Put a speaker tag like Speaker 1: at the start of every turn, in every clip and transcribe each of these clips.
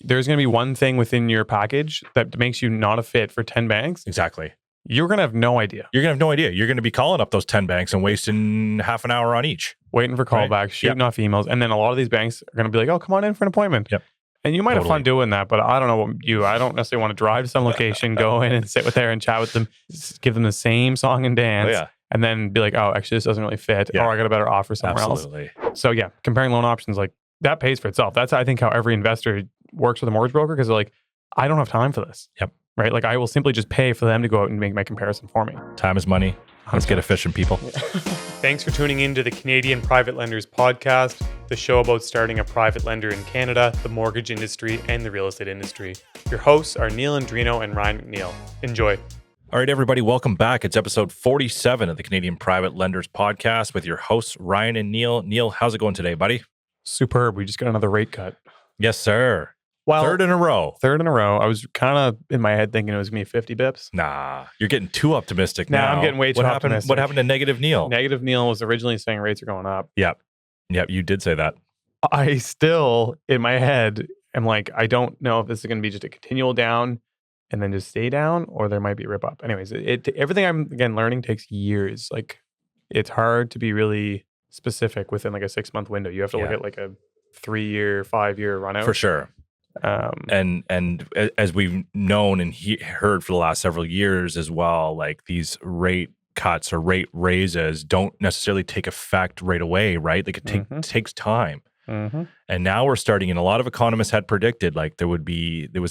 Speaker 1: there's going to be one thing within your package that makes you not a fit for 10 banks.
Speaker 2: Exactly.
Speaker 1: You're going to have no idea.
Speaker 2: You're going to have no idea. You're going to be calling up those 10 banks and wasting half an hour on each.
Speaker 1: Waiting for callbacks, shooting off emails. And then a lot of these banks are going to be like, oh, come on in for an appointment.
Speaker 2: Yep.
Speaker 1: And you might have fun doing that, but I don't know what you, I don't necessarily want to drive to some location, go in and sit with there and chat with them, give them the same song and dance, and then be like, oh, actually, this doesn't really fit. Or I got a better offer somewhere else. So yeah, comparing loan options, like that pays for itself. That's, I think, how every investor works with a mortgage broker, because they're like, I don't have time for this.
Speaker 2: Yep.
Speaker 1: Right? Like I will simply just pay for them to go out and make my comparison for me.
Speaker 2: Time is money. Let's get efficient, people.
Speaker 1: Thanks for tuning in to the Canadian Private Lenders Podcast, the show about starting a private lender in Canada, the mortgage industry, and the real estate industry. Your hosts are Neal and Ryan McNeil. Enjoy.
Speaker 2: All right, everybody, welcome back. It's episode 47 of the Canadian Private Lenders Podcast with your hosts, Ryan and Neal. Neal, how's it going today, buddy?
Speaker 1: Superb. We just got another rate cut.
Speaker 2: Yes, sir.
Speaker 1: Well,
Speaker 2: third in a row.
Speaker 1: I was kind of in my head thinking it was going to be 50 bips.
Speaker 2: Nah, you're getting too optimistic now.
Speaker 1: I'm getting way too optimistic.
Speaker 2: What happened to Negative Neal?
Speaker 1: Negative Neal was originally saying rates are going up.
Speaker 2: Yep, you did say that.
Speaker 1: I still, in my head, am like, I don't know if this is going to be just a continual down and then just stay down, or there might be a rip up. Anyways, everything I'm, again, learning takes years. Like, it's hard to be really specific within like a 6-month window. You have to look at like a 3-year, 5-year run out.
Speaker 2: For sure. And as we've known and heard for the last several years as well, like these rate cuts or rate raises don't necessarily take effect right away, right? Like it takes time. Mm-hmm. And now we're starting, and a lot of economists had predicted like there was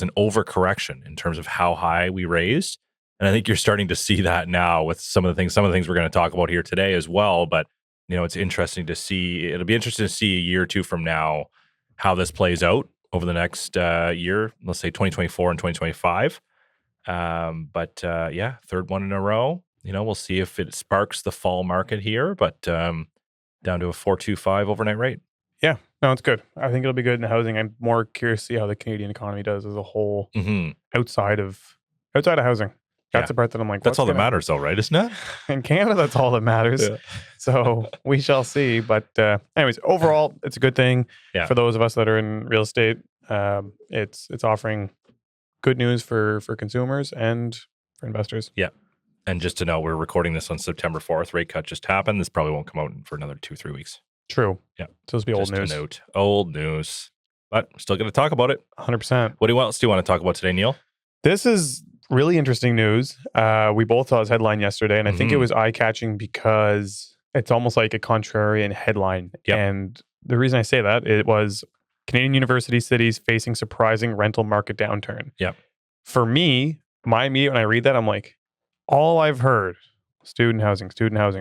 Speaker 2: an overcorrection in terms of how high we raised. And I think you're starting to see that now with some of the things we're going to talk about here today as well. But it's interesting to see. It'll be interesting to see a year or two from now how this plays out over the next year, let's say 2024 and 2025. Third one in a row. We'll see if it sparks the fall market here, but down to a 4.25 overnight rate.
Speaker 1: Yeah, no, it's good. I think it'll be good in the housing. I'm more curious to see how the Canadian economy does as a whole outside of housing. That's the part that I'm like,
Speaker 2: that's all that matters though, right? Isn't it?
Speaker 1: In Canada, that's all that matters. Yeah. So we shall see. But anyways, overall, it's a good thing for those of us that are in real estate. It's offering good news for consumers and for investors.
Speaker 2: Yeah. And just to know, we're recording this on September 4th. Rate cut just happened. This probably won't come out for another 2-3 weeks.
Speaker 1: True.
Speaker 2: Yeah.
Speaker 1: So this will be old news.
Speaker 2: A note. Old news. But we're still going to talk about it.
Speaker 1: 100%.
Speaker 2: What else do you want to talk about today, Neal?
Speaker 1: This is really interesting news. We both saw his headline yesterday, and I think it was eye-catching because it's almost like a contrarian headline. Yep. And the reason I say that, it was Canadian university cities facing surprising rental market downturn.
Speaker 2: Yep.
Speaker 1: For me, my immediate, when I read that, I'm like, all I've heard, student housing,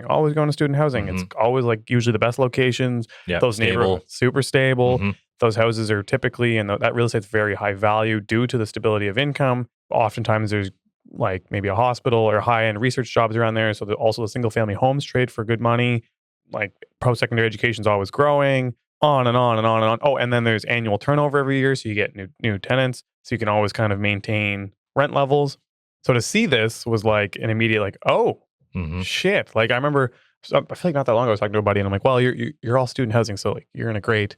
Speaker 1: always going to student housing. It's always like usually the best locations. Those neighborhoods, super stable. Those houses are typically, and that real estate's very high value due to the stability of income. Oftentimes there's like maybe a hospital or high-end research jobs around there. So also the single-family homes trade for good money. Like post-secondary education is always growing, on and on and on and on. Oh, and then there's annual turnover every year. So you get new tenants. So you can always kind of maintain rent levels. So to see this was like an immediate like, oh, shit. Like I remember, I feel like not that long ago I was talking to a buddy and I'm like, well, you're all student housing. So like you're in a great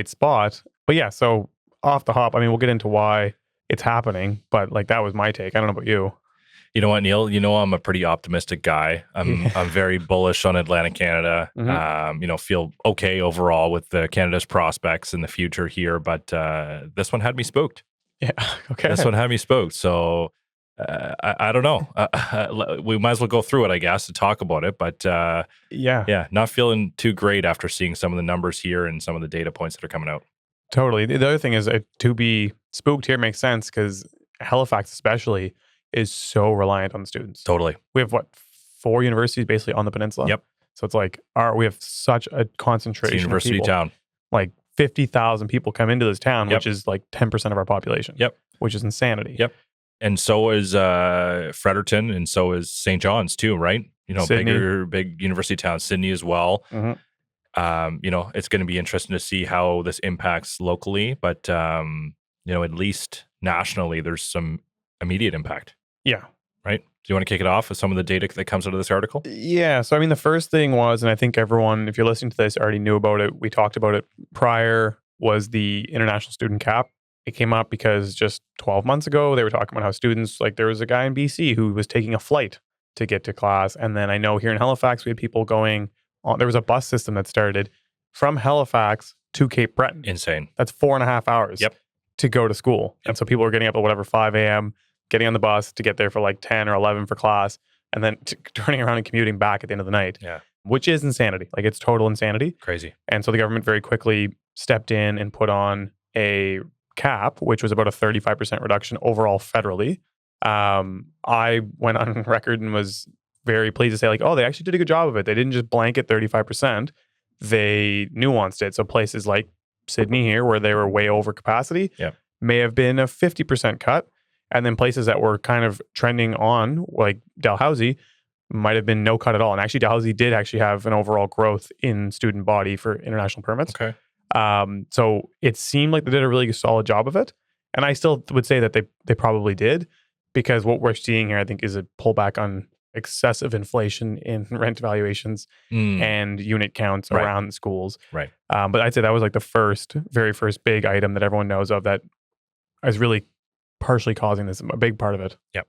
Speaker 1: spot. But yeah, so off the hop, I mean, we'll get into why it's happening, but like that was my take. I don't know about you.
Speaker 2: You know what, Neal? I'm a pretty optimistic guy. I'm very bullish on Atlantic Canada. Feel okay overall with Canada's prospects in the future here, but this one had me spooked.
Speaker 1: Yeah, okay.
Speaker 2: This one had me spooked. So I don't know. We might as well go through it, I guess, to talk about it. But not feeling too great after seeing some of the numbers here and some of the data points that are coming out.
Speaker 1: Totally. The other thing is to be spooked here makes sense because Halifax especially is so reliant on students.
Speaker 2: Totally.
Speaker 1: We have 4 universities basically on the peninsula.
Speaker 2: Yep.
Speaker 1: So it's like we have such a concentration.
Speaker 2: It's a university
Speaker 1: of people.
Speaker 2: Town.
Speaker 1: Like 50,000 people come into this town, which is like 10% of our population.
Speaker 2: Yep.
Speaker 1: Which is insanity.
Speaker 2: Yep. And so is Fredericton, and so is St. John's too, right? Big university town. Sydney as well. It's going to be interesting to see how this impacts locally, but at least nationally, there's some immediate impact.
Speaker 1: Yeah.
Speaker 2: Right? Do you want to kick it off with some of the data that comes out of this article?
Speaker 1: Yeah. So, I mean, the first thing was, and I think everyone, if you're listening to this, already knew about it. We talked about it prior, was the international student cap. it came up because just 12 months ago, they were talking about how students, like there was a guy in BC who was taking a flight to get to class. And then I know here in Halifax, we had people going on, there was a bus system that started from Halifax to Cape Breton.
Speaker 2: Insane.
Speaker 1: That's 4.5 hours to go to school.
Speaker 2: Yep.
Speaker 1: And so people were getting up at whatever, 5 a.m., getting on the bus to get there for like 10 or 11 for class, and then turning around and commuting back at the end of the night.
Speaker 2: Yeah.
Speaker 1: Which is insanity. Like it's total insanity.
Speaker 2: Crazy.
Speaker 1: And so the government very quickly stepped in and put on a cap, which was about a 35% reduction overall federally. I went on record and was very pleased to say like, oh, they actually did a good job of it. They didn't just blanket 35%. They nuanced it. So places like Sydney here, where they were way over capacity, may have been a 50% cut. And then places that were kind of trending on, like Dalhousie, might have been no cut at all. And actually, Dalhousie did actually have an overall growth in student body for international permits.
Speaker 2: Okay.
Speaker 1: So it seemed like they did a really solid job of it. And I still would say that they probably did, because what we're seeing here, I think, is a pullback on excessive inflation in rent valuations and unit counts around schools.
Speaker 2: Right.
Speaker 1: But I'd say that was like the very first big item that everyone knows of that is really partially causing this, a big part of it.
Speaker 2: Yep.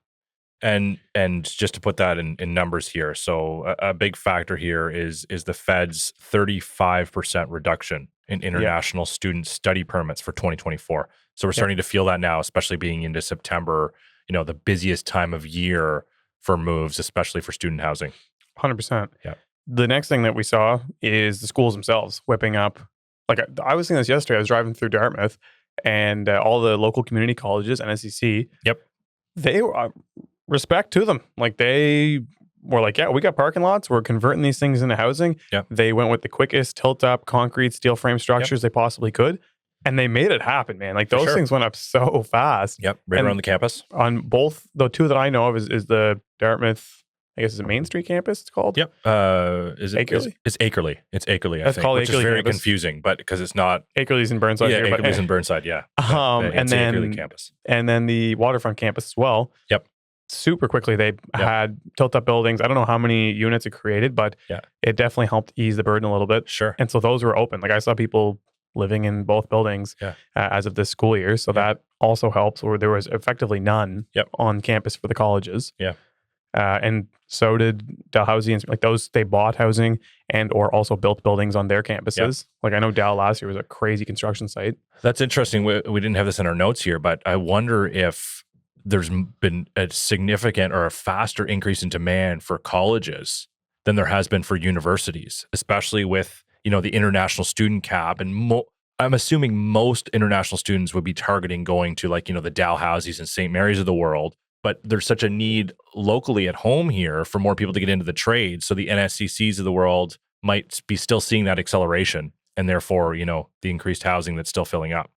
Speaker 2: And just to put that in numbers here, so a big factor here is the Fed's 35% reduction in international student study permits for 2024. So we're starting to feel that now, especially being into September, the busiest time of year for moves, especially for student housing.
Speaker 1: 100%.
Speaker 2: Yeah.
Speaker 1: The next thing that we saw is the schools themselves whipping up. Like I was seeing this yesterday. I was driving through Dartmouth, and all the local community colleges, NSCC, they were... respect to them. Like they were like, yeah, we got parking lots. We're converting these things into housing.
Speaker 2: Yep.
Speaker 1: They went with the quickest tilt up concrete steel frame structures they possibly could. And they made it happen, man. Like those things went up so fast.
Speaker 2: Yep. Right around the campus.
Speaker 1: On both, the two that I know of is the Dartmouth, I guess it's a Main Street campus it's called.
Speaker 2: Yep. Is it Akerley? It's Akerley. It's Akerley, I think.
Speaker 1: Called
Speaker 2: which
Speaker 1: Akerley
Speaker 2: is very
Speaker 1: campus.
Speaker 2: Confusing, but because it's not
Speaker 1: Akerley's in Burnside.
Speaker 2: Yeah,
Speaker 1: here,
Speaker 2: Akerley's in Burnside, yeah.
Speaker 1: And then
Speaker 2: Akerley campus.
Speaker 1: And then the waterfront campus as well.
Speaker 2: Yep.
Speaker 1: Super quickly they had tilt-up buildings. I don't know how many units it created, but it definitely helped ease the burden a little bit.
Speaker 2: Sure.
Speaker 1: And so those were open. Like I saw people living in both buildings as of this school year. So that also helps, where there was effectively none on campus for the colleges.
Speaker 2: Yeah.
Speaker 1: And so did Dalhousie, and like those, they bought housing and or also built buildings on their campuses. Like I know Dal last year was a crazy construction site.
Speaker 2: That's interesting. We didn't have this in our notes here, but I wonder if there's been a significant or a faster increase in demand for colleges than there has been for universities, especially with, the international student cap. And I'm assuming most international students would be targeting going to like, the Dalhousies and St. Mary's of the world. But there's such a need locally at home here for more people to get into the trade. So the NSCCs of the world might be still seeing that acceleration, and therefore, the increased housing that's still filling up.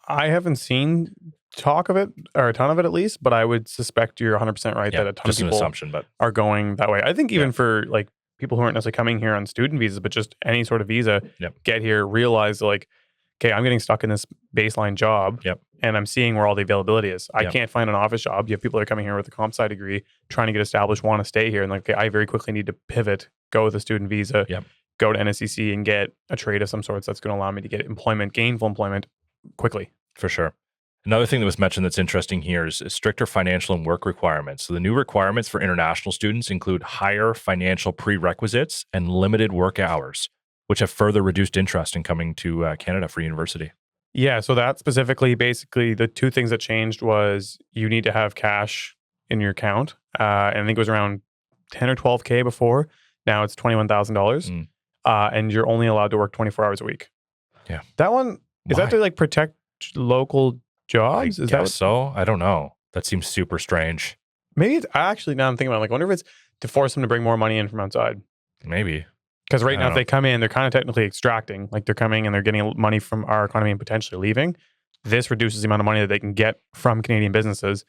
Speaker 1: I haven't seen talk of it, or a ton of it at least, but I would suspect you're 100% right that a ton of people are going that way. I think even for like people who aren't necessarily coming here on student visas, but just any sort of visa, get here, realize like, okay, I'm getting stuck in this baseline job and I'm seeing where all the availability is. I can't find an office job. You have people that are coming here with a comp sci degree, trying to get established, want to stay here. And like, okay, I very quickly need to pivot, go with a student visa, go to NSCC and get a trade of some sorts that's going to allow me to get employment, gainful employment quickly.
Speaker 2: For sure. Another thing that was mentioned that's interesting here is stricter financial and work requirements. So the new requirements for international students include higher financial prerequisites and limited work hours, which have further reduced interest in coming to Canada for university.
Speaker 1: Yeah, so that specifically, basically, the two things that changed was you need to have cash in your account. And I think it was around 10 or 12K before. Now it's $21,000. And you're only allowed to work 24 hours a week.
Speaker 2: Yeah.
Speaker 1: That one, is that to like protect local jobs?
Speaker 2: I guess so. I don't know. That seems super strange.
Speaker 1: Maybe it's actually, now I'm thinking about it, like, I wonder if it's to force them to bring more money in from outside.
Speaker 2: Maybe.
Speaker 1: Because right now, if they come in, they're kind of technically extracting. Like they're coming and they're getting money from our economy and potentially leaving. This reduces the amount of money that they can get from Canadian businesses,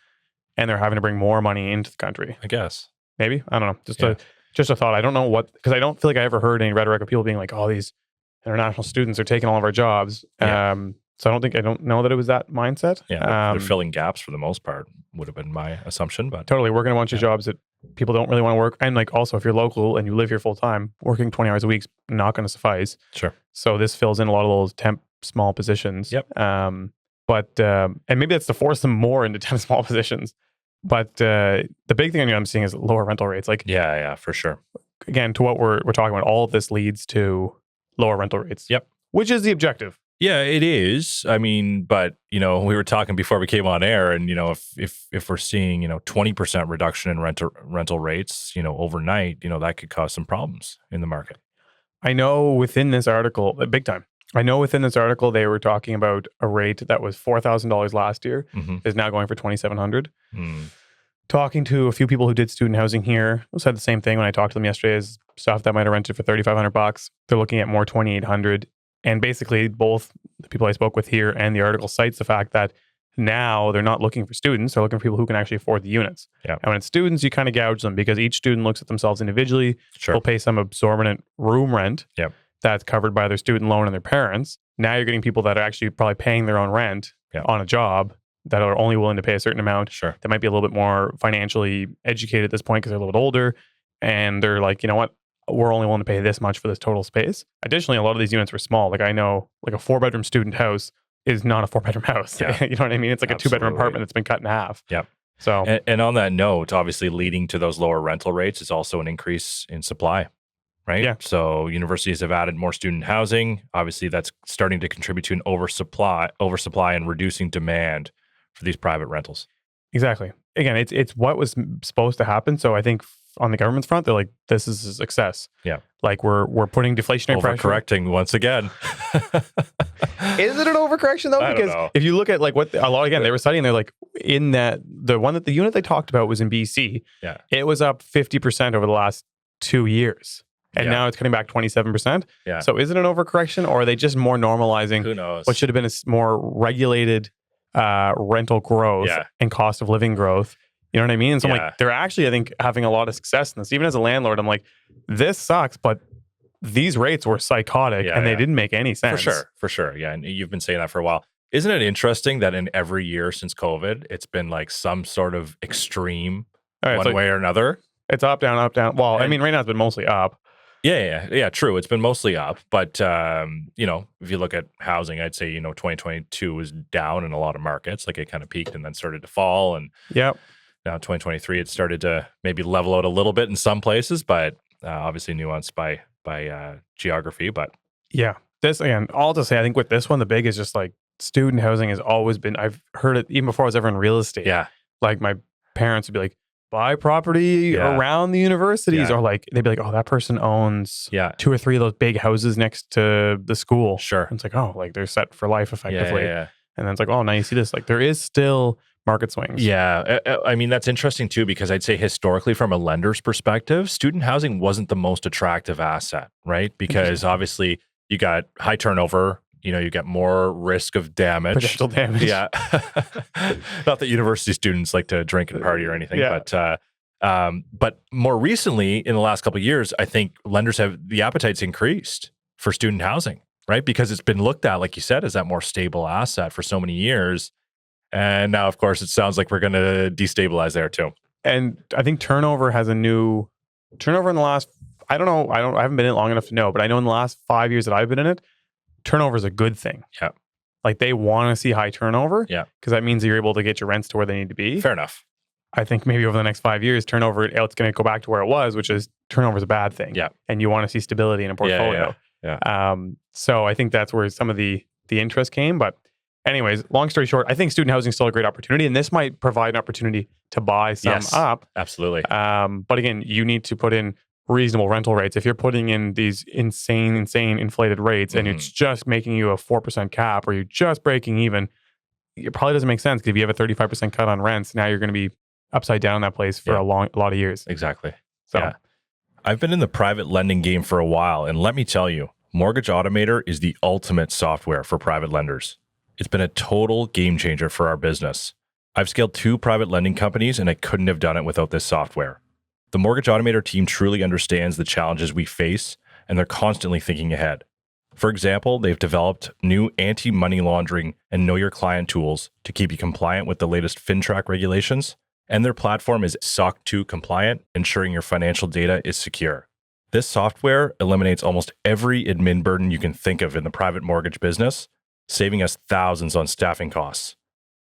Speaker 1: and they're having to bring more money into the country.
Speaker 2: I guess.
Speaker 1: Maybe. I don't know. Just a thought. I don't know what, because I don't feel like I ever heard any rhetoric of people being like, oh, these international students are taking all of our jobs. So I don't know that it was that mindset.
Speaker 2: Yeah, they're filling gaps for the most part, would have been my assumption. But
Speaker 1: totally, working a bunch of jobs that people don't really want to work. And like also, if you're local and you live here full time, working 20 hours a week is not going to suffice.
Speaker 2: Sure.
Speaker 1: So this fills in a lot of those temp small positions.
Speaker 2: Yep.
Speaker 1: But and maybe that's to force them more into 10 small positions. But the big thing I'm seeing is lower rental rates. Like,
Speaker 2: yeah, for sure.
Speaker 1: Again, to what we're talking about, all of this leads to lower rental rates.
Speaker 2: Yep.
Speaker 1: Which is the objective.
Speaker 2: Yeah, it is. I mean, but we were talking before we came on air, and if we're seeing 20% reduction in rental rates, overnight, that could cause some problems in the market.
Speaker 1: I know within this article, big time. I know within this article they were talking about a rate that was $4,000 last year is now going for $2,700. Talking to a few people who did student housing here said the same thing when I talked to them yesterday. Is stuff that might have rented for $3,500. They're looking at more $2,800. And basically, both the people I spoke with here and the article cites the fact that now they're not looking for students; they're looking for people who can actually afford the units.
Speaker 2: Yeah.
Speaker 1: And when it's students, you kind of gouge them because each student looks at themselves individually.
Speaker 2: Sure.
Speaker 1: They'll pay some absorbent room rent.
Speaker 2: Yep.
Speaker 1: That's covered by their student loan and their parents. Now you're getting people that are actually probably paying their own rent on a job that are only willing to pay a certain amount.
Speaker 2: Sure.
Speaker 1: That might be a little bit more financially educated at this point because they're a little bit older. And they're like, you know what? We're only willing to pay this much for this total space. Additionally, a lot of these units were small. Like I know like a 4-bedroom student house is not a 4-bedroom house.
Speaker 2: Yeah.
Speaker 1: You know what I mean? It's like
Speaker 2: Absolutely.
Speaker 1: a 2-bedroom apartment that's been cut in half.
Speaker 2: Yep.
Speaker 1: So,
Speaker 2: and on that note, obviously leading to those lower rental rates is also an increase in supply, right?
Speaker 1: Yeah.
Speaker 2: So universities have added more student housing. Obviously, that's starting to contribute to an oversupply and reducing demand for these private rentals.
Speaker 1: Exactly. Again, it's what was supposed to happen. So I think on the government's front, they're like, this is a success.
Speaker 2: Yeah.
Speaker 1: Like we're putting deflationary pressure.
Speaker 2: Overcorrecting once again.
Speaker 1: Is it an overcorrection though?
Speaker 2: I don't
Speaker 1: Because
Speaker 2: know.
Speaker 1: if you look at like what a lot, again, they were studying, they're like in that the unit they talked about was in BC.
Speaker 2: Yeah.
Speaker 1: It was up 50% over the last 2 years. And
Speaker 2: Yeah.
Speaker 1: now it's cutting back 27%.
Speaker 2: Yeah.
Speaker 1: So is it an overcorrection or are they just more normalizing
Speaker 2: Who knows?
Speaker 1: what should have been a more regulated rental growth and cost of living growth? You know what I mean? And so I'm like, they're actually, I think, having a lot of success in this. Even as a landlord, I'm like, this sucks, but these rates were psychotic and they didn't make any sense.
Speaker 2: For sure. Yeah. And you've been saying that for a while. Isn't it interesting that in every year since COVID, it's been like some sort of extreme one way or another?
Speaker 1: It's up, down, up, down. Well, I mean, right now it's been mostly up.
Speaker 2: Yeah, true. It's been mostly up. But, if you look at housing, I'd say, 2022 was down in a lot of markets. Like it kind of peaked and then started to fall. And now 2023, it started to maybe level out a little bit in some places, but obviously nuanced by geography. But
Speaker 1: yeah, this again, all to say, I think with this one, the big is just like student housing has always been, I've heard it even before I was ever in real estate.
Speaker 2: Yeah.
Speaker 1: Like my parents would be like, buy property around the universities, or like they'd be like, oh, that person owns 2 or 3 of those big houses next to the school.
Speaker 2: Sure.
Speaker 1: And it's like, oh, like they're set for life effectively.
Speaker 2: Yeah.
Speaker 1: And then it's like, oh, now you see this. Like there is still market swings.
Speaker 2: Yeah. I mean, that's interesting too, because I'd say historically from a lender's perspective, student housing wasn't the most attractive asset, right? Because obviously you got high turnover, you get more risk of damage.
Speaker 1: Potential damage.
Speaker 2: Yeah. Not that university students like to drink and party or anything, but more recently in the last couple of years, I think lenders the appetite's increased for student housing, right? Because it's been looked at, like you said, as that more stable asset for so many years. And now, of course, it sounds like we're going to destabilize there too.
Speaker 1: And I think turnover in the last, I haven't been in it long enough to know, but I know in the last 5 years that I've been in it, turnover is a good thing.
Speaker 2: Yeah.
Speaker 1: Like they want to see high turnover.
Speaker 2: Yeah.
Speaker 1: Because that means that you're able to get your rents to where they need to be.
Speaker 2: Fair enough.
Speaker 1: I think maybe over the next 5 years, turnover, it's going to go back to where it was, which is turnover is a bad thing.
Speaker 2: Yeah.
Speaker 1: And you want to see stability in a portfolio.
Speaker 2: Yeah.
Speaker 1: So I think that's where some of the interest came. But anyways, long story short, I think student housing is still a great opportunity. And this might provide an opportunity to buy some up.
Speaker 2: Absolutely.
Speaker 1: But again, you need to put in reasonable rental rates. If you're putting in these insane inflated rates and it's just making you a 4% cap or you're just breaking even, it probably doesn't make sense because if you have a 35% cut on rents, now you're going to be upside down in that place for a lot of years.
Speaker 2: Exactly.
Speaker 1: So
Speaker 2: I've been in the private lending game for a while, and let me tell you, Mortgage Automator is the ultimate software for private lenders. It's been a total game changer for our business. I've scaled 2 private lending companies, and I couldn't have done it without this software. The Mortgage Automator team truly understands the challenges we face, and they're constantly thinking ahead. For example, they've developed new anti-money laundering and know your client tools to keep you compliant with the latest FinTrack regulations, and their platform is SOC 2 compliant, ensuring your financial data is secure. This software eliminates almost every admin burden you can think of in the private mortgage business, saving us thousands on staffing costs.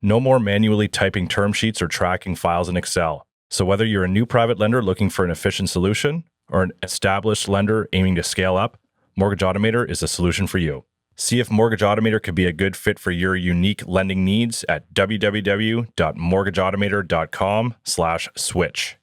Speaker 2: No more manually typing term sheets or tracking files in Excel. So whether you're a new private lender looking for an efficient solution or an established lender aiming to scale up, Mortgage Automator is the solution for you. See if Mortgage Automator could be a good fit for your unique lending needs at www.mortgageautomator.com/switch.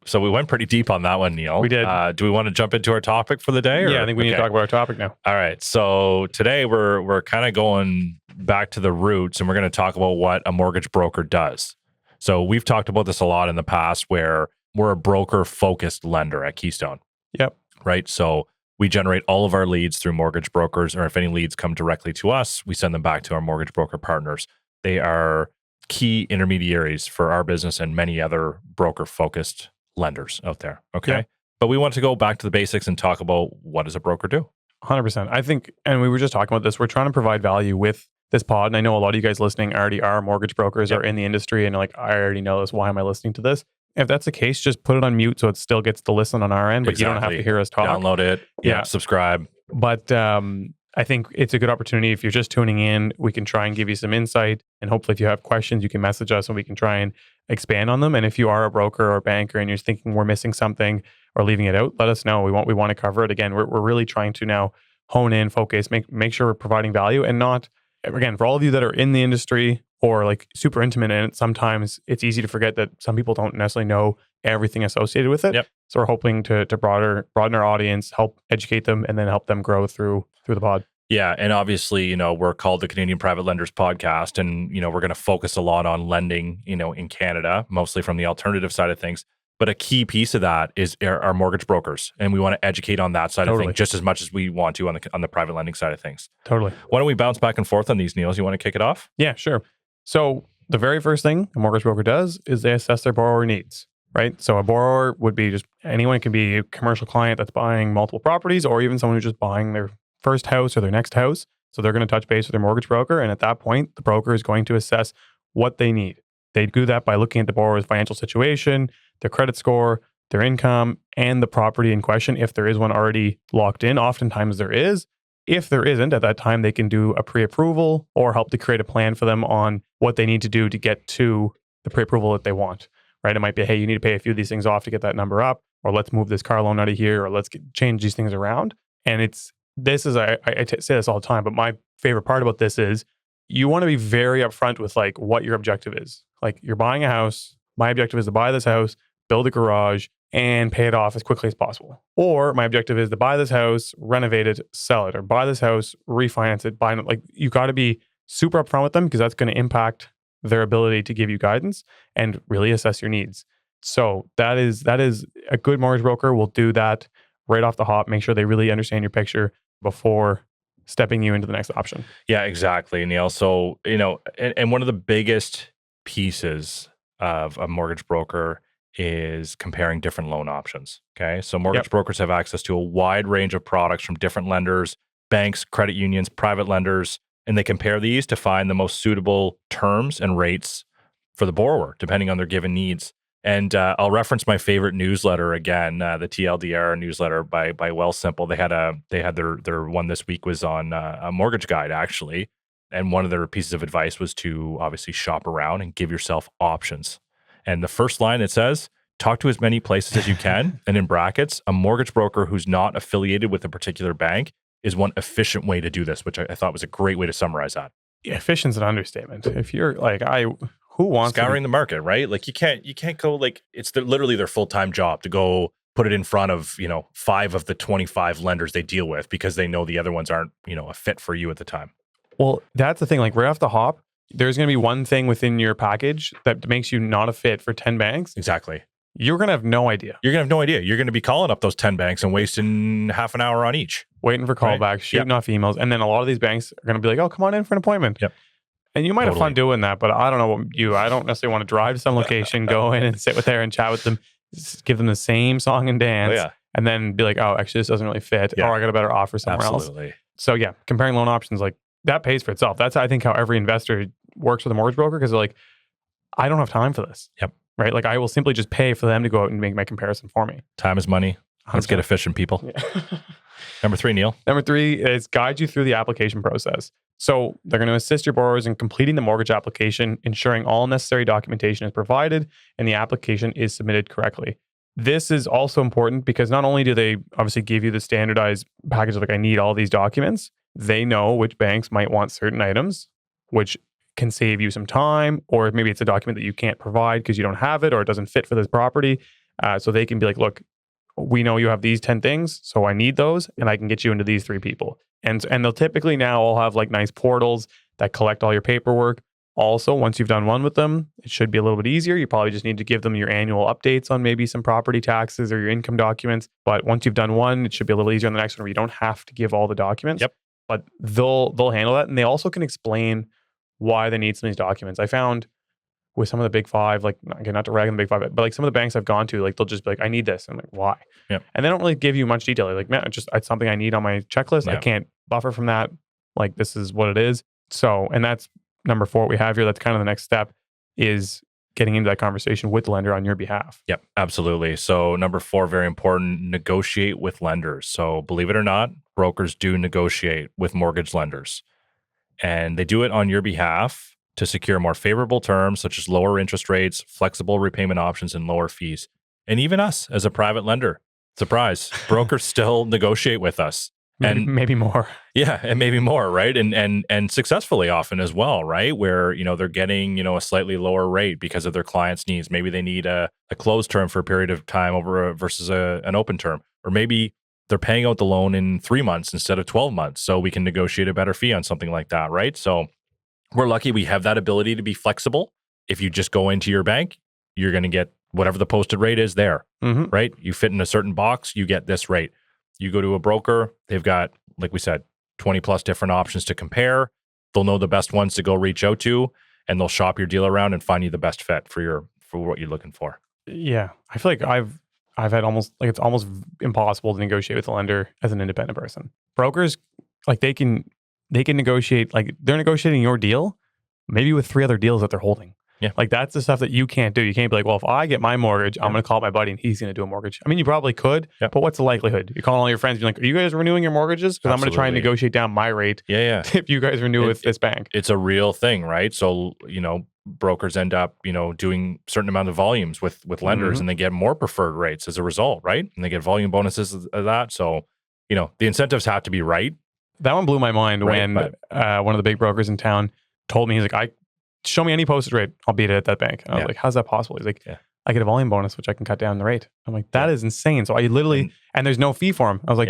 Speaker 2: So we went pretty deep on that one, Neal.
Speaker 1: We did.
Speaker 2: Do we want to jump into our topic for the day?
Speaker 1: Yeah, I think we need to talk about our topic now.
Speaker 2: All right. So today we're kind of going back to the roots, and we're going to talk about what a mortgage broker does. So we've talked about this a lot in the past, where we're a broker-focused lender at Keystone.
Speaker 1: Yep.
Speaker 2: Right. So we generate all of our leads through mortgage brokers, or if any leads come directly to us, we send them back to our mortgage broker partners. They are key intermediaries for our business and many other broker-focused lenders out there. Okay.
Speaker 1: Yeah.
Speaker 2: But we want to go back to the basics and talk about, what does a broker do?
Speaker 1: 100%. I think, and we were just talking about this, we're trying to provide value with this pod. And I know a lot of you guys listening already are mortgage brokers or in the industry, and like, I already know this. Why am I listening to this? If that's the case, just put it on mute so it still gets to listen on our end, but you don't have to hear us talk.
Speaker 2: Download it. Yeah. Subscribe.
Speaker 1: But I think it's a good opportunity. If you're just tuning in, we can try and give you some insight. And hopefully if you have questions, you can message us and we can try and expand on them. And if you are a broker or a banker and you're thinking we're missing something or leaving it out, let us know. We want to cover it. Again, we're really trying to now hone in, focus, make sure we're providing value, and not, again, for all of you that are in the industry or like super intimate in it, sometimes it's easy to forget that some people don't necessarily know everything associated with it.
Speaker 2: Yep.
Speaker 1: So we're hoping to broaden our audience, help educate them, and then help them grow through the pod.
Speaker 2: Yeah. And obviously, we're called the Canadian Private Lenders Podcast, and, we're going to focus a lot on lending, in Canada, mostly from the alternative side of things. But a key piece of that is our mortgage brokers. And we want to educate on that side of things just as much as we want to on the private lending side of things.
Speaker 1: Totally.
Speaker 2: Why don't we bounce back and forth on these, Neal? You want to kick it off?
Speaker 1: Yeah, sure. So the very first thing a mortgage broker does is they assess their borrower needs, right? So a borrower would be just anyone. It can be a commercial client that's buying multiple properties, or even someone who's just buying their first house or their next house. So they're going to touch base with their mortgage broker. And at that point, the broker is going to assess what they need. They do that by looking at the borrower's financial situation, their credit score, their income, and the property in question. If there is one already locked in, oftentimes there is. If there isn't, at that time, they can do a pre-approval or help to create a plan for them on what they need to do to get to the pre-approval that they want, right? It might be, hey, you need to pay a few of these things off to get that number up, or let's move this car loan out of here, or let's change these things around. And I say this all the time, but my favorite part about this is you want to be very upfront with like what your objective is. Like, you're buying a house. My objective is to buy this house, build a garage, and pay it off as quickly as possible. Or my objective is to buy this house, renovate it, sell it, or buy this house, refinance it, buy it. Like, you got to be super upfront with them, because that's going to impact their ability to give you guidance and really assess your needs. So that is a good mortgage broker will do that right off the hop, make sure they really understand your picture before stepping you into the next option.
Speaker 2: Yeah, exactly, Neal. So, and one of the biggest pieces of a mortgage broker is comparing different loan options. Okay. So mortgage brokers have access to a wide range of products from different lenders, banks, credit unions, private lenders, and they compare these to find the most suitable terms and rates for the borrower, depending on their given needs. And I'll reference my favorite newsletter again, the TLDR newsletter by Wealthsimple. They had their one this week was on a mortgage guide, actually. And one of their pieces of advice was to obviously shop around and give yourself options. And the first line, it says, talk to as many places as you can. And in brackets, a mortgage broker who's not affiliated with a particular bank is one efficient way to do this, which I thought was a great way to summarize that.
Speaker 1: Yeah, efficient's an understatement. If you're like, who wants
Speaker 2: scouring the market, right? Like, you can't go, like, it's literally their full-time job to go put it in front of, 5 of the 25 lenders they deal with, because they know the other ones aren't, a fit for you at the time.
Speaker 1: Well, that's the thing. Like, right off the hop, there's going to be one thing within your package that makes you not a fit for 10 banks.
Speaker 2: Exactly.
Speaker 1: You're going to have no idea.
Speaker 2: You're going to be calling up those 10 banks and wasting half an hour on each.
Speaker 1: Waiting for callbacks, right? Shooting off emails. And then a lot of these banks are going to be like, oh, come on in for an appointment.
Speaker 2: Yep.
Speaker 1: And you might have fun doing that, but I don't know what you, I don't necessarily want to drive to some location, go in and sit with there and chat with them, give them the same song and dance, and then be like, oh, actually, this doesn't really fit. Or I got a better offer somewhere else. So yeah, comparing loan options, like, that pays for itself. That's, I think, how every investor works with a mortgage broker, because they're like, I don't have time for this.
Speaker 2: Yep.
Speaker 1: Right? Like, I will simply just pay for them to go out and make my comparison for me.
Speaker 2: Time is money. 100%. Let's get efficient, people. Yeah. Number 3, Neal.
Speaker 1: Number 3 is guide you through the application process. So they're going to assist your borrowers in completing the mortgage application, ensuring all necessary documentation is provided and the application is submitted correctly. This is also important because not only do they obviously give you the standardized package of like, I need all these documents, they know which banks might want certain items, which can save you some time, or maybe it's a document that you can't provide because you don't have it or it doesn't fit for this property. So they can be like, look, we know you have these 10 things, so I need those, and I can get you into these 3 people. And they'll typically now all have like nice portals that collect all your paperwork. Also, once you've done one with them, it should be a little bit easier. You probably just need to give them your annual updates on maybe some property taxes or your income documents. But once you've done one, it should be a little easier on the next one where you don't have to give all the documents.
Speaker 2: Yep.
Speaker 1: But they'll handle that. And they also can explain why they need some of these documents. I found with some of the big 5, like, again, not to rag on the big 5, but like some of the banks I've gone to, like they'll just be like, I need this. I'm like, why?
Speaker 2: Yep.
Speaker 1: And they don't really give you much detail. They're like, man, it's something I need on my checklist. I can't buffer from that. Like, this is what it is. So, and that's number 4 we have here. That's kind of the next step, is getting into that conversation with the lender on your behalf.
Speaker 2: Yep, absolutely. So number 4, very important, negotiate with lenders. So believe it or not, brokers do negotiate with mortgage lenders, and they do it on your behalf to secure more favorable terms, such as lower interest rates, flexible repayment options, and lower fees. And even us as a private lender, surprise, brokers still negotiate with us.
Speaker 1: Maybe more.
Speaker 2: Yeah, and maybe more, right? And successfully often as well, right? Where, they're getting, a slightly lower rate because of their clients' needs. Maybe they need a closed term for a period of time versus an open term. Or maybe they're paying out the loan in 3 months instead of 12 months. So we can negotiate a better fee on something like that, right? So we're lucky we have that ability to be flexible. If you just go into your bank, you're going to get whatever the posted rate is there, right? You fit in a certain box, you get this rate. You go to a broker, they've got, like we said, 20 plus different options to compare. They'll know the best ones to go reach out to, and they'll shop your deal around and find you the best fit for what you're looking for.
Speaker 1: Yeah. I feel like I've had it's almost impossible to negotiate with a lender as an independent person. Brokers, like they can negotiate, like they're negotiating your deal, maybe with 3 other deals that they're holding.
Speaker 2: Yeah.
Speaker 1: Like that's the stuff that you can't do. You can't be like, well, if I get my mortgage, I'm going to call my buddy and he's going to do a mortgage. I mean, you probably could, but what's the likelihood? You're calling all your friends, being like, are you guys renewing your mortgages? Because I'm going to try and negotiate down my rate.
Speaker 2: Yeah.
Speaker 1: If you guys renew with this bank.
Speaker 2: It's a real thing, right? So, brokers end up, doing certain amount of volumes with lenders, and they get more preferred rates as a result, right? And they get volume bonuses of that. So, the incentives have to be right.
Speaker 1: That one blew my mind when one of the big brokers in town told me, he's like, show me any posted rate, I'll beat it at that bank. And I was like, how's that possible? He's like, I get a volume bonus, which I can cut down the rate. I'm like, that is insane. So I literally, and there's no fee for him. I was like,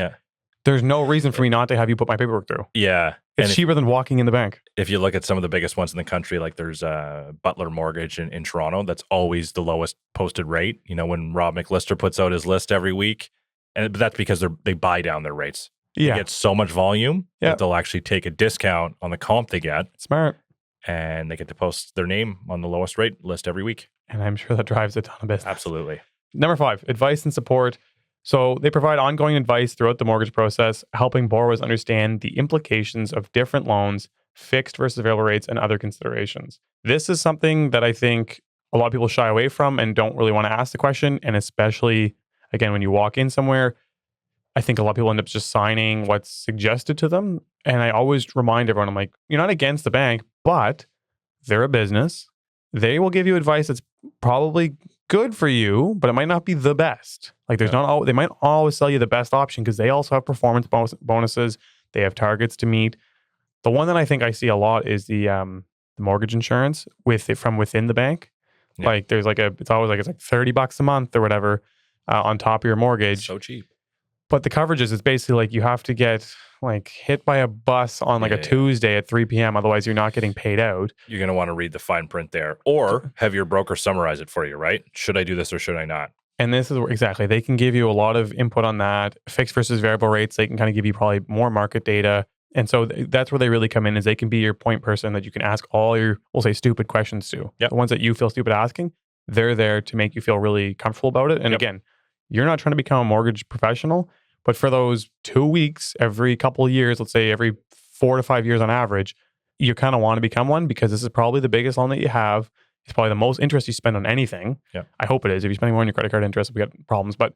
Speaker 1: there's no reason for me not to have you put my paperwork through.
Speaker 2: Yeah.
Speaker 1: It's cheaper than walking in the bank.
Speaker 2: If you look at some of the biggest ones in the country, like there's Butler Mortgage in Toronto, that's always the lowest posted rate. When Rob McLister puts out his list every week, but that's because they buy down their rates. They get so much volume that they'll actually take a discount on the comp they get.
Speaker 1: Smart.
Speaker 2: And they get to post their name on the lowest rate list every week.
Speaker 1: And I'm sure that drives a ton of business.
Speaker 2: Absolutely.
Speaker 1: Number 5, advice and support. So they provide ongoing advice throughout the mortgage process, helping borrowers understand the implications of different loans, fixed versus variable rates, and other considerations. This is something that I think a lot of people shy away from and don't really want to ask the question. And especially, again, when you walk in somewhere, I think a lot of people end up just signing what's suggested to them. And I always remind everyone, I'm like, you're not against the bank, but they're a business. They will give you advice that's probably good for you, but it might not be the best. Like they might always sell you the best option because they also have performance bonuses. They have targets to meet. The one that I think I see a lot is the mortgage insurance from within the bank. Yeah. Like there's it's always like $30 a month or whatever on top of your mortgage.
Speaker 2: So cheap.
Speaker 1: But the coverages is basically like you have to get hit by a bus on a Tuesday at 3 p.m. Otherwise, you're not getting paid out.
Speaker 2: You're going to want to read the fine print there or have your broker summarize it for you, right? Should I do this or should I not?
Speaker 1: And this is exactly, they can give you a lot of input on that. Fixed versus variable rates, they can kind of give you probably more market data. And so that's where they really come in, is they can be your point person that you can ask all your, we'll say, stupid questions to. Yep. The ones that you feel stupid asking, they're there to make you feel really comfortable about it. And again, you're not trying to become a mortgage professional, but for those 2 weeks, every couple of years, let's say every 4 to 5 years on average, you kind of want to become one because this is probably the biggest loan that you have. It's probably the most interest you spend on anything. Yeah. I hope it is. If you're spending more on your credit card interest, we got problems. But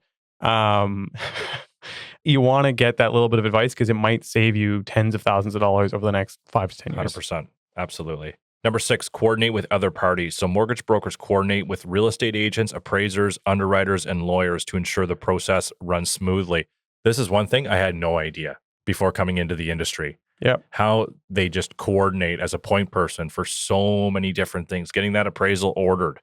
Speaker 1: you want to get that little bit of advice because it might save you tens of thousands of dollars over the next 5 to 10 years.
Speaker 2: 100%. Absolutely. Number 6, coordinate with other parties. So mortgage brokers coordinate with real estate agents, appraisers, underwriters, and lawyers to ensure the process runs smoothly. This is one thing I had no idea before coming into the industry.
Speaker 1: Yep.
Speaker 2: How they just coordinate as a point person for so many different things, getting that appraisal ordered,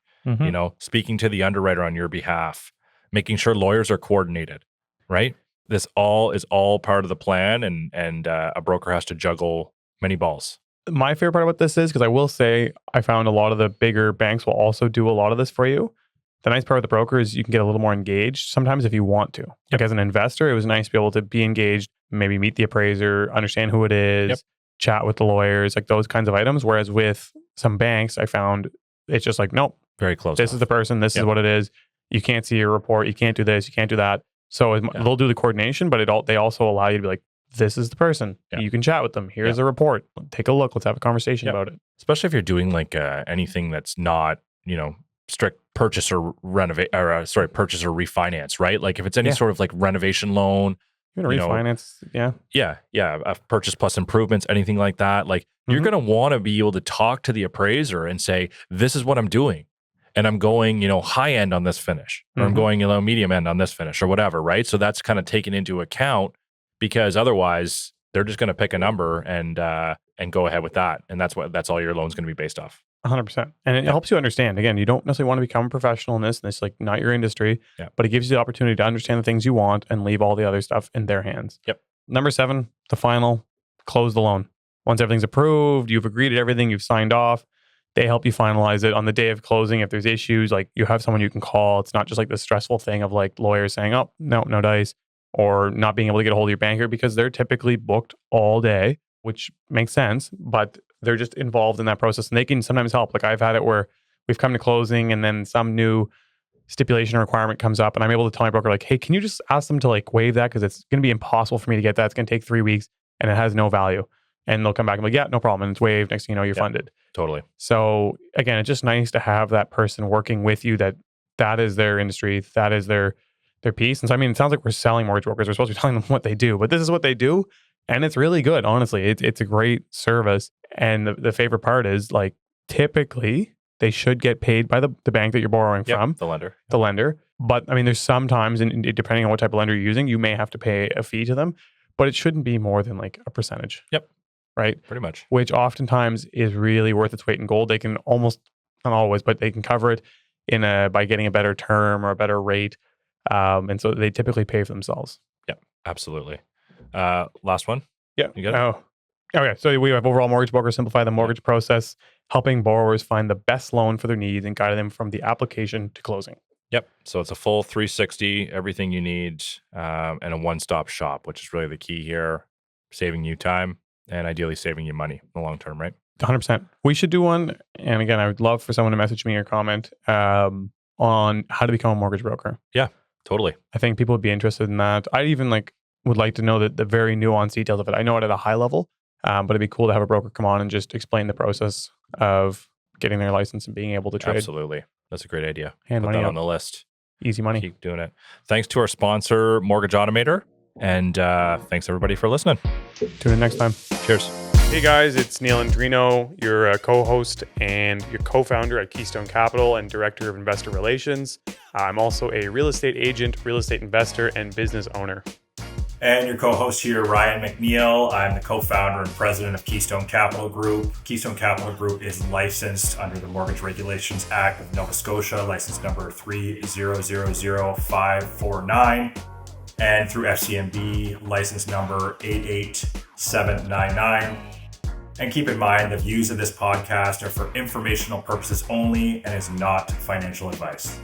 Speaker 2: speaking to the underwriter on your behalf, making sure lawyers are coordinated, right? This all is all part of the plan, and a broker has to juggle many balls.
Speaker 1: My favorite part about this is, because I will say, I found a lot of the bigger banks will also do a lot of this for you. The nice part with the broker is you can get a little more engaged sometimes if you want to. Like as an investor, it was nice to be able to be engaged, maybe meet the appraiser, understand who it is, chat with the lawyers, like those kinds of items. Whereas with some banks, I found it's just like, nope,
Speaker 2: very close.
Speaker 1: This is the person. This is what it is. You can't see your report. You can't do this. You can't do that. So they'll do the coordination, but they also allow you to be like, this is the person. You can chat with them. Here's a report. Take a look. Let's have a conversation about it.
Speaker 2: Especially if you're doing like anything that's not, strict purchase or purchase or refinance, right? Like if it's any sort of like renovation loan,
Speaker 1: refinance,
Speaker 2: a purchase plus improvements, anything like that. Like you're going to want to be able to talk to the appraiser and say, this is what I'm doing. And I'm going, high end on this finish, or I'm going, medium end on this finish or whatever, right? So that's kind of taken into account, because otherwise they're just going to pick a number and go ahead with that. And that's all your loan's going to be based off.
Speaker 1: 100%. And it helps you understand. Again, you don't necessarily want to become a professional in this. And it's like not your industry, but it gives you the opportunity to understand the things you want and leave all the other stuff in their hands.
Speaker 2: Yep.
Speaker 1: Number 7, the final, close the loan. Once everything's approved, you've agreed to everything, you've signed off, they help you finalize it on the day of closing. If there's issues, like you have someone you can call. It's not just like the stressful thing of like lawyers saying, oh, no dice, or not being able to get a hold of your banker because they're typically booked all day, which makes sense, but they're just involved in that process and they can sometimes help. Like I've had it where we've come to closing and then some new stipulation or requirement comes up and I'm able to tell my broker like, hey, can you just ask them to like waive that? Because it's going to be impossible for me to get that. It's going to take 3 weeks and it has no value. And they'll come back and be like, yeah, no problem. And it's waived. Next thing you know, you're funded.
Speaker 2: Totally.
Speaker 1: So again, it's just nice to have that person working with you that is their industry. That is their piece. And so, I mean, it sounds like we're selling mortgage brokers. We're supposed to be telling them what they do, but this is what they do. And it's really good. Honestly, it's a great service. And the favorite part is like, typically they should get paid by the bank that you're borrowing from. The lender. But I mean, there's sometimes, and depending on what type of lender you're using, you may have to pay a fee to them, but it shouldn't be more than like a percentage.
Speaker 2: Yep.
Speaker 1: Right?
Speaker 2: Pretty much.
Speaker 1: Which oftentimes is really worth its weight in gold. They can almost, not always, but they can cover it by getting a better term or a better rate. And so they typically pay for themselves.
Speaker 2: Yeah, absolutely. Last one.
Speaker 1: Yeah.
Speaker 2: You got it?
Speaker 1: Oh, okay. So we have overall mortgage brokers simplify the mortgage process, helping borrowers find the best loan for their needs and guide them from the application to closing.
Speaker 2: Yep. So it's a full 360, everything you need, and a one-stop shop, which is really the key here, saving you time and ideally saving you money in the long term, right?
Speaker 1: 100%. We should do one. And again, I would love for someone to message me or comment on how to become a mortgage broker.
Speaker 2: Yeah, totally.
Speaker 1: I think people would be interested in that. I even would like to know the very nuanced details of it. I know it at a high level, but it'd be cool to have a broker come on and just explain the process of getting their license and being able to trade.
Speaker 2: Absolutely. That's a great idea.
Speaker 1: Hand
Speaker 2: Put
Speaker 1: money
Speaker 2: that
Speaker 1: up.
Speaker 2: on the list.
Speaker 1: Easy money.
Speaker 2: Keep doing it. Thanks to our sponsor, Mortgage Automator. And thanks everybody for listening.
Speaker 1: Tune in next time.
Speaker 2: Cheers.
Speaker 1: Hey guys, it's Neal and Ryan, your co-host and your co-founder at Keystone Capital and Director of Investor Relations. I'm also a real estate agent, real estate investor, and business owner.
Speaker 3: And your co-host here, Ryan McNeil. I'm the co-founder and president of Keystone Capital Group. Keystone Capital Group is licensed under the Mortgage Regulations Act of Nova Scotia, license number 3000549, and through FCMB, license number 88799. And keep in mind, the views of this podcast are for informational purposes only and is not financial advice.